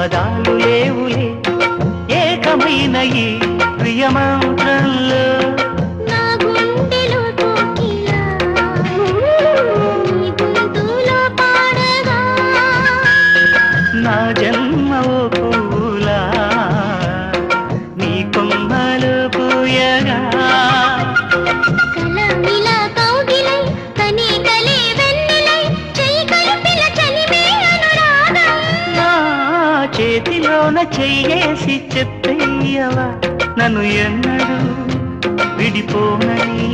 పదాలు లేవులే ఏకమైన ఈ ప్రియమంత్రంలో నా గుండెలో కోకిలా నీ గొంతులో పాడగా నా జన్మ ఓ పూలా నీ కొమ్మలు పూయగా కలమిలా కౌగిలై కనీ కలే వెన్నెలై చెయ్యి కలిపిన చలిమే అనురాగం నా చేతిలోన చెయ్యేసి చెప్పేయవా నన్ను ఎన్నడూ విడిపోనని